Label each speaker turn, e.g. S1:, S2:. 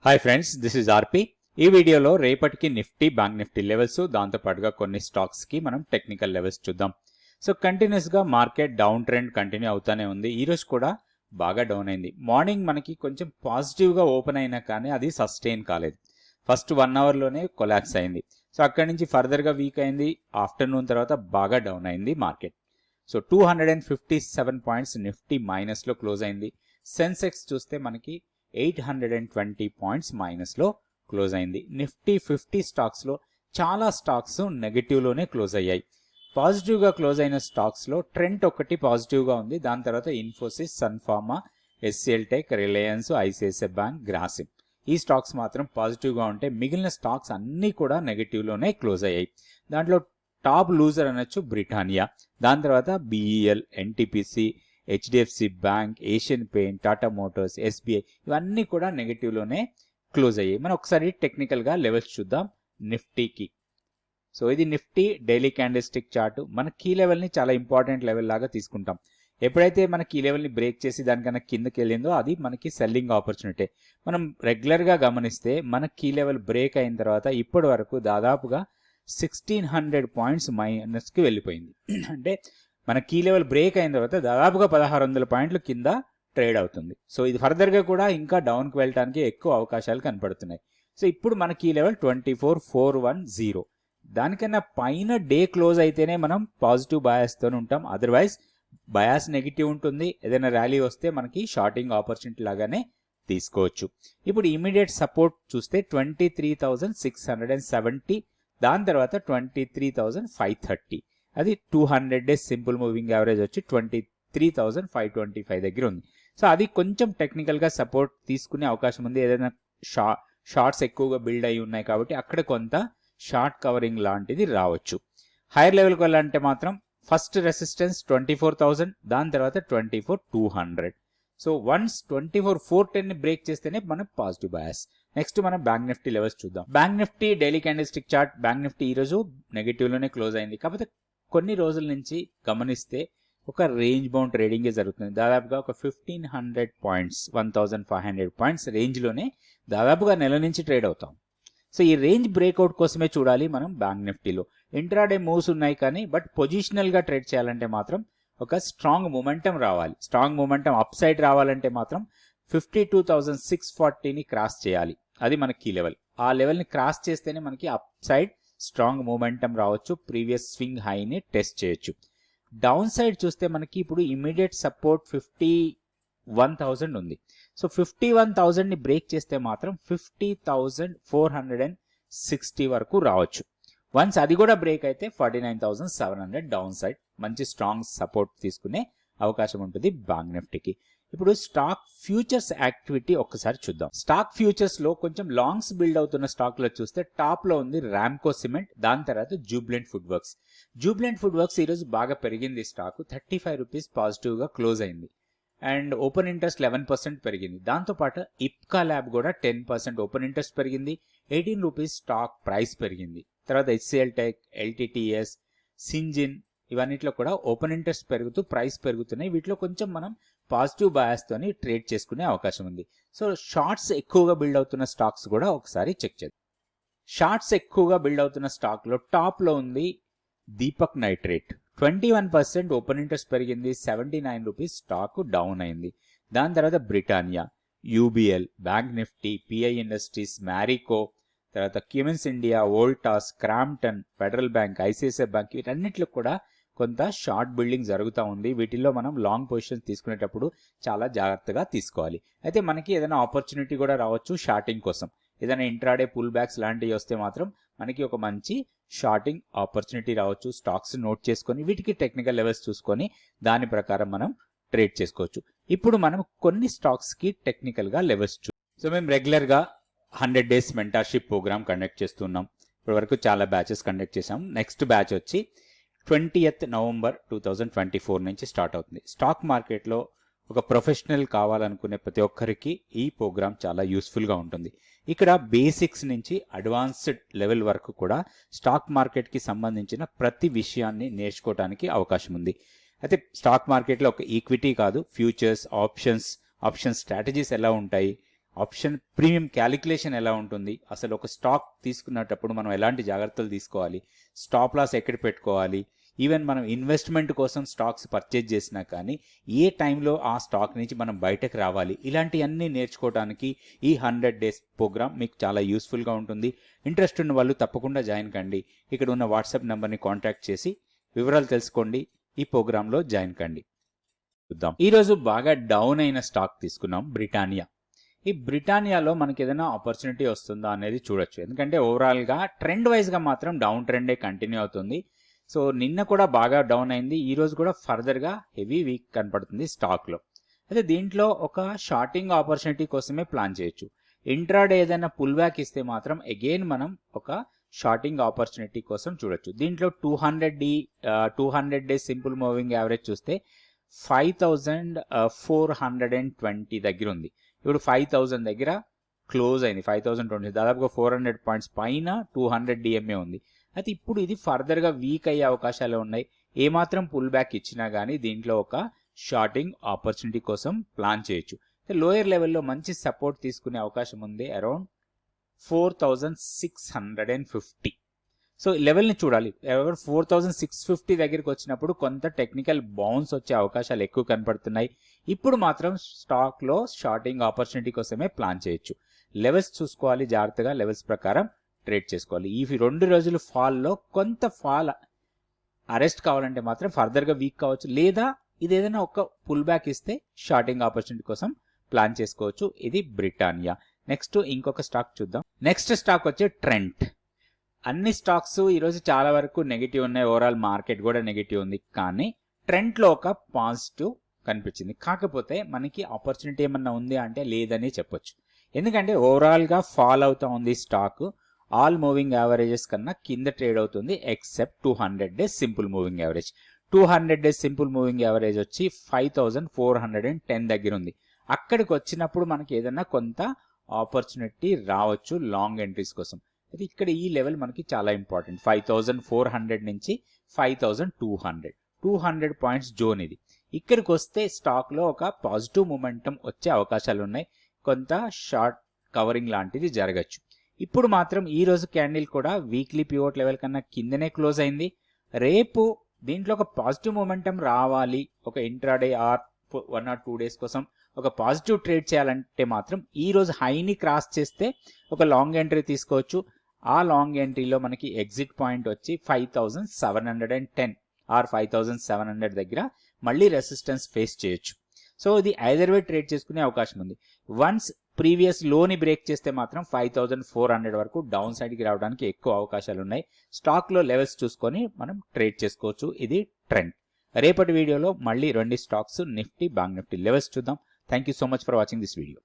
S1: Hi friends, this is ఆర్పి. ఈ వీడియోలో రేపటికి నిఫ్టీ, బ్యాంక్ నిఫ్టీ లెవెల్స్, దాంతోపాటుగా కొన్ని స్టాక్స్కి మనం టెక్నికల్ లెవెల్స్ చూద్దాం. సో కంటిన్యూస్గా మార్కెట్ డౌన్ ట్రెండ్ కంటిన్యూ అవుతానే ఉంది. ఈరోజు కూడా బాగా డౌన్ అయింది. మార్నింగ్ మనకి కొంచెం పాజిటివ్గా ఓపెన్ అయినా కానీ అది సస్టైన్ కాలేదు. ఫస్ట్ 1 అవర్లోనే కొలాప్స్ అయింది. సో అక్కడి నుంచి ఫర్దర్గా వీక్ అయింది. ఆఫ్టర్నూన్ తర్వాత బాగా డౌన్ అయింది మార్కెట్. సో 257 పాయింట్స్ నిఫ్టీ మైనస్లో క్లోజ్ అయింది. సెన్సెక్స్ చూస్తే మనకి 820 పాయింట్స్ మైనస్లో క్లోజ్ అయింది. నిఫ్టీ 50 స్టాక్స్లో చాలా స్టాక్స్ నెగిటివ్లోనే క్లోజ్ అయ్యాయి. పాజిటివ్గా క్లోజ్ అయిన స్టాక్స్లో ట్రెండ్ ఒకటి పాజిటివ్గా ఉంది. దాని తర్వాత Infosys, Sun Pharma, SCL tech, Reliance, ICICI bank, Grasim ఈ స్టాక్స్ మాత్రం పాజిటివ్గా ఉంటే మిగిలిన స్టాక్స్ అన్నీ కూడా నెగిటివ్లోనే క్లోజ్ అయ్యాయి. దాంట్లో టాప్ లూజర్ అనొచ్చు బ్రిటానియా, దాని తర్వాత BEL, NTPC, HDFC bank, Asian paint, Tata Motors, SBI ఇవన్నీ కూడా నెగిటివ్లోనే క్లోజ్ అయ్యాయి. మనం ఒకసారి టెక్నికల్గా లెవెల్స్ చూద్దాం నిఫ్టీకి. సో ఇది నిఫ్టీ డైలీ క్యాండిల్స్టిక్ చార్ట్. మన కీ లెవెల్ని చాలా ఇంపార్టెంట్ లెవెల్ లాగా తీసుకుంటాం. ఎప్పుడైతే మన కీ లెవెల్ని బ్రేక్ చేసి దానికన్నా కిందకి వెళ్ళిందో అది మనకి సెల్లింగ్ ఆపర్చునిటీ. మనం రెగ్యులర్గా గమనిస్తే మన కీ లెవెల్ బ్రేక్ అయిన తర్వాత ఇప్పటి వరకు దాదాపుగా 1600 పాయింట్స్ మైనస్కి వెళ్ళిపోయింది. అంటే మన కీ లెవెల్ బ్రేక్ అయిన తర్వాత దాదాపుగా 1600 పాయింట్లు కింద ట్రేడ్ అవుతుంది. సో ఇది ఫర్దర్గా కూడా ఇంకా డౌన్కి వెళ్ళడానికి ఎక్కువ అవకాశాలు కనపడుతున్నాయి. సో ఇప్పుడు మన కీ లెవెల్ 24410. దానికన్నా పైన డే క్లోజ్ అయితేనే మనం పాజిటివ్ బయాస్తో ఉంటాం. అదర్వైజ్ బయాస్ నెగిటివ్ ఉంటుంది. ఏదైనా ర్యాలీ వస్తే మనకి షార్టింగ్ ఆపర్చునిటీ లాగానే తీసుకోవచ్చు. ఇప్పుడు ఇమీడియట్ సపోర్ట్ చూస్తే 23,670, దాని తర్వాత 23,530. అది 200 డేస్ సింపుల్ మూవింగ్ యావరేజ్ వచ్చి 23,525 దగ్గర ఉంది. సో అది కొంచెం టెక్నికల్గా సపోర్ట్ తీసుకునే అవకాశం ఉంది. ఏదైనా షార్ట్స్ ఎక్కువగా బిల్డ్ అయి ఉన్నాయి కాబట్టి అక్కడ కొంత షార్ట్ కవరింగ్ లాంటిది రావచ్చు. హైయర్ లెవెల్కి వెళ్ళాలంటే మాత్రం ఫస్ట్ రెసిస్టెన్స్ 24,000, దాని తర్వాత 24,200. సో వన్స్ 24,410ని బ్రేక్ చేస్తేనే మనం పాజిటివ్ బయాస్. నెక్స్ట్ మనం బ్యాంక్ నిఫ్టీ లెవెల్స్ చూద్దాం. Bank Nifty daily candlestick chart. Bank Nifty ఈరోజు నెగిటివ్లోనే క్లోజ్ అయింది. కాకపోతే కొన్ని రోజుల నుంచి గమనిస్తే ఒక రేంజ్ బౌండ్ ట్రేడింగే జరుగుతుంది. దాదాపుగా ఒక 1500 పాయింట్స్, 1500 పాయింట్స్ రేంజ్లోనే దాదాపుగా నెల నుంచి ట్రేడ్ అవుతాం. సో ఈ రేంజ్ బ్రేక్అవుట్ కోసమే చూడాలి మనం బ్యాంక్ నిఫ్టీలో. ఇంట్రాడే మూవ్స్ ఉన్నాయి కానీ బట్ పొజిషనల్గా ట్రేడ్ చేయాలంటే మాత్రం ఒక స్ట్రాంగ్ మొమెంటం రావాలి. స్ట్రాంగ్ మొమెంటం అప్ సైడ్ రావాలంటే మాత్రం 52,640ని క్రాస్ చేయాలి. అది మన కీ లెవెల్. ఆ లెవెల్ని క్రాస్ చేస్తేనే మనకి అప్ సైడ్ స్ట్రాంగ్ మూమెంటం రావచ్చు. ప్రీవియస్ స్వింగ్ హైని టెస్ట్ చేయొచ్చు. డౌన్ సైడ్ చూస్తే మనకి ఇప్పుడు ఇమీడియట్ సపోర్ట్ 51,000 ఉంది. సో 51,000ని బ్రేక్ చేస్తే మాత్రం 50,460 వరకు రావచ్చు. వన్స్ అది కూడా బ్రేక్ అయితే 49,700 డౌన్ సైడ్ మంచి స్ట్రాంగ్ సపోర్ట్ తీసుకునే అవకాశం ఉంటుంది బ్యాంక్ నిఫ్టీకి. ఇప్పుడు స్టాక్ ఫ్యూచర్స్ యాక్టివిటీ ఒక్కసారి చూద్దాం. స్టాక్ ఫ్యూచర్స్ లో కొంచెం లాంగ్స్ బిల్డ్ అవుతున్న స్టాక్ లో చూస్తే టాప్ లో ఉంది రామ్కో సిమెంట్, దాని తర్వాత Jubilant food works. Jubilant food works ఈరోజు బాగా పెరిగింది. స్టాక్ 35 రూపీస్ పాజిటివ్ గా క్లోజ్ అయింది అండ్ ఓపెన్ ఇంట్రెస్ట్ 11% పెరిగింది. దాంతోపాటు ఇప్కా ల్యాబ్ కూడా 10% ఓపెన్ ఇంట్రెస్ట్ పెరిగింది. 18 రూపీస్ స్టాక్ ప్రైస్ పెరిగింది. తర్వాత హెచ్సిఎల్ టెక్, ఎల్టీటీఎస్, సింజిన్ ఇవన్నిట్లో కూడా ఓపెన్ ఇంట్రెస్ట్ పెరుగుతూ ప్రైస్ పెరుగుతున్నాయి. వీటిలో కొంచెం మనం పాజిటివ్ బయాస్తోని ట్రేడ్ చేసుకునే అవకాశం ఉంది. సో షార్ట్స్ ఎక్కువగా బిల్డ్ అవుతున్న స్టాక్స్ కూడా ఒకసారి చెక్ చేద్దాం. షార్ట్స్ ఎక్కువగా బిల్డ్ అవుతున్న స్టాక్లో టాప్లో ఉంది దీపక్ నైట్రేట్. 21% ఓపెన్ ఇంట్రెస్ట్ పెరిగింది. 79 రూపీస్ స్టాక్ డౌన్ అయింది. దాని తర్వాత Britannia, UBL, bank Nifty, PI industries, Marico, తర్వాత Cummins India, Voltas, Crompton, Federal Bank, ICICI bank వీటన్నిటిలో కూడా కొంత షార్ట్ బిల్డింగ్ జరుగుతూ ఉంది. వీటిల్లో మనం లాంగ్ పొజిషన్స్ తీసుకునేటప్పుడు చాలా జాగ్రత్తగా తీసుకోవాలి. అయితే మనకి ఏదైనా ఆపర్చునిటీ కూడా రావచ్చు షార్టింగ్ కోసం. ఏదైనా ఇంట్రాడే పుల్ బ్యాక్స్ లాంటివి వస్తే మాత్రం మనకి ఒక మంచి షార్టింగ్ ఆపర్చునిటీ రావచ్చు. స్టాక్స్ నోట్ చేసుకొని వీటికి టెక్నికల్ లెవెల్స్ చూసుకొని దాని ప్రకారం మనం ట్రేడ్ చేసుకోవచ్చు. ఇప్పుడు మనం కొన్ని స్టాక్స్కి టెక్నికల్గా లెవెల్స్ సో మేము రెగ్యులర్గా 100 డేస్ మెంటర్షిప్ ప్రోగ్రామ్ కండక్ట్ చేస్తున్నాం. ఇప్పటి వరకు చాలా బ్యాచెస్ కండక్ట్ చేసాం. నెక్స్ట్ బ్యాచ్ వచ్చి 20th నవంబర్ 2024 నుంచి స్టార్ట్ అవుతుంది. స్టాక్ మార్కెట్లో ఒక ప్రొఫెషనల్ కావాలనుకునే ప్రతి ఒక్కరికి ఈ ప్రోగ్రామ్ చాలా యూస్ఫుల్గా ఉంటుంది. ఇక్కడ బేసిక్స్ నుంచి అడ్వాన్స్డ్ లెవెల్ వరకు కూడా స్టాక్ మార్కెట్కి సంబంధించిన ప్రతి విషయాన్ని నేర్చుకోవడానికి అవకాశం ఉంది. అయితే స్టాక్ మార్కెట్లో ఒక ఈక్విటీ కాదు, ఫ్యూచర్స్, ఆప్షన్స్ స్ట్రాటజీస్ ఎలా ఉంటాయి, ఆప్షన్ ప్రీమియం క్యాలిక్యులేషన్ ఎలా ఉంటుంది, అసలు ఒక స్టాక్ తీసుకున్నప్పుడు మనం ఎలాంటి జాగ్రత్తలు తీసుకోవాలి, స్టాప్ లాస్ ఎక్కడ పెట్టుకోవాలి, ఈవెన్ మనం ఇన్వెస్ట్మెంట్ కోసం స్టాక్స్ పర్చేజ్ చేసినా కానీ ఏ టైంలో ఆ స్టాక్ నుంచి మనం బయటకు రావాలి, ఇలాంటివన్నీ నేర్చుకోవడానికి ఈ 100 డేస్ ప్రోగ్రామ్ మీకు చాలా యూస్ఫుల్గా ఉంటుంది. ఇంట్రెస్ట్ ఉన్న వాళ్ళు తప్పకుండా జాయిన్ కండి. ఇక్కడ ఉన్న వాట్సాప్ నెంబర్ని కాంటాక్ట్ చేసి వివరాలు తెలుసుకోండి. ఈ ప్రోగ్రాంలో జాయిన్ కండి. చూద్దాం. ఈరోజు బాగా డౌన్ అయిన స్టాక్ తీసుకున్నాం, బ్రిటానియా. ఈ బ్రిటానియాలో మనకి ఏదైనా ఆపర్చునిటీ వస్తుందా అనేది చూడొచ్చు. ఎందుకంటే ఓవరాల్గా ట్రెండ్ వైజ్గా మాత్రం డౌన్ ట్రెండే కంటిన్యూ అవుతుంది. సో నిన్న కూడా బాగా డౌన్ అయింది, ఈ రోజు కూడా ఫర్దర్గా హెవీ వీక్ కనపడుతుంది స్టాక్లో. అయితే దీంట్లో ఒక షార్టింగ్ ఆపర్చునిటీ కోసమే ప్లాన్ చేయొచ్చు. ఇంట్రాడే ఏదైనా పుల్ బ్యాక్ ఇస్తే మాత్రం అగైన్ మనం ఒక షార్టింగ్ ఆపర్చునిటీ కోసం చూడొచ్చు. దీంట్లో 200 డేస్ సింపుల్ మూవింగ్ యావరేజ్ చూస్తే 5420 దగ్గర ఉంది. ఇప్పుడు 5000 దగ్గర క్లోజ్ అయింది. 5020 దాదాపుగా 400 పాయింట్స్ పైన 200 డిఎంఏ ఉంది. అయితే ఇప్పుడు ఇది ఫర్దర్గా వీక్ అయ్యే అవకాశాలు ఉన్నాయి. ఏమాత్రం పుల్ బ్యాక్ ఇచ్చినా కానీ దీంట్లో ఒక షార్టింగ్ ఆపర్చునిటీ కోసం ప్లాన్ చేయొచ్చు. లోయర్ లెవెల్లో మంచి సపోర్ట్ తీసుకునే అవకాశం ఉంది, అరౌండ్ 4650. సో లెవెల్ని చూడాలి. 4650 దగ్గరికి వచ్చినప్పుడు కొంత టెక్నికల్ బౌన్స్ వచ్చే అవకాశాలు ఎక్కువ కనపడుతున్నాయి. ఇప్పుడు మాత్రం స్టాక్లో షార్టింగ్ ఆపర్చునిటీ కోసమే ప్లాన్ చేయొచ్చు. లెవెల్స్ చూసుకోవాలి జాగ్రత్తగా, లెవెల్స్ ప్రకారం ట్రేడ్ చేసుకోవాలి. ఈ 2 రోజులు ఫాల్లో కొంత ఫాల్ అరెస్ట్ కావాలంటే మాత్రం ఫర్దర్గా వీక్ కావచ్చు, లేదా ఇది ఏదైనా ఒక పుల్ బ్యాక్ ఇస్తే షార్టింగ్ ఆపర్చునిటీ కోసం ప్లాన్ చేసుకోవచ్చు. ఇది బ్రిటానియా. నెక్స్ట్ ఇంకొక స్టాక్ చూద్దాం. నెక్స్ట్ స్టాక్ వచ్చే ట్రెంట్. అన్ని స్టాక్స్ ఈరోజు చాలా వరకు నెగిటివ్ ఉన్నాయి, ఓవరాల్ మార్కెట్ కూడా నెగిటివ్ ఉంది. కానీ ట్రెంట్లో ఒక పాజిటివ్ కనిపించింది. కాకపోతే మనకి ఆపర్చునిటీ ఏమన్నా ఉంది అంటే లేదని చెప్పొచ్చు. ఎందుకంటే ఓవరాల్గా ఫాల్ అవుతా ఉంది స్టాక్. ఆల్ మూవింగ్ యావరేజెస్ కన్నా కింద ట్రేడ్ అవుతుంది except 200 days simple moving average. 200 days simple moving average వచ్చి 5410 దగ్గర ఉంది. అక్కడికి వచ్చినప్పుడు మనకి ఏదైనా కొంత ఆపర్చునిటీ రావచ్చు లాంగ్ ఎంట్రీస్ కోసం. అయితే ఇక్కడ ఈ లెవెల్ మనకి చాలా ఇంపార్టెంట్. 5400 నుంచి 5200 పాయింట్స్ జోన్ ఇది. ఇక్కడికి వస్తే స్టాక్లో ఒక పాజిటివ్ మూమెంటం వచ్చే అవకాశాలు ఉన్నాయి. కొంత షార్ట్ కవరింగ్ లాంటిది జరగచ్చు. ఇప్పుడు మాత్రం ఈ రోజు క్యాండిల్ కూడా వీక్లీ పివోట్ లెవెల్ కన్నా కిందనే క్లోజ్ అయింది. రేపు దీంట్లో ఒక పాజిటివ్ మూమెంటం రావాలి, ఒక ఇంట్రాడే ఆర్ 1 or 2 డేస్ కోసం ఒక పాజిటివ్ ట్రేడ్ చేయాలంటే మాత్రం ఈ రోజు హైని క్రాస్ చేస్తే ఒక లాంగ్ ఎంట్రీ తీసుకోవచ్చు. ఆ లాంగ్ ఎంట్రీలో మనకి ఎగ్జిట్ పాయింట్ వచ్చి 5710 ఆర్ 5700 దగ్గర మళ్ళీ రెసిస్టెన్స్ ఫేస్ చేయొచ్చు. సో ఇది ఐదర్ వే ట్రేడ్ చేసుకునే అవకాశం ఉంది. వన్స్ ప్రీవియస్ లోని బ్రేక్ చేస్తే మాత్రం 5400 వరకు డౌన్ సైడ్కి రావడానికి ఎక్కువ అవకాశాలు ఉన్నాయి. స్టాక్లో లెవెల్స్ చూసుకొని మనం ట్రేడ్ చేసుకోవచ్చు. ఇది ట్రెండ్. రేపటి వీడియోలో మళ్ళీ 2 stocks, Nifty, bank Nifty levels చూద్దాం. Thank you so much for watching this video.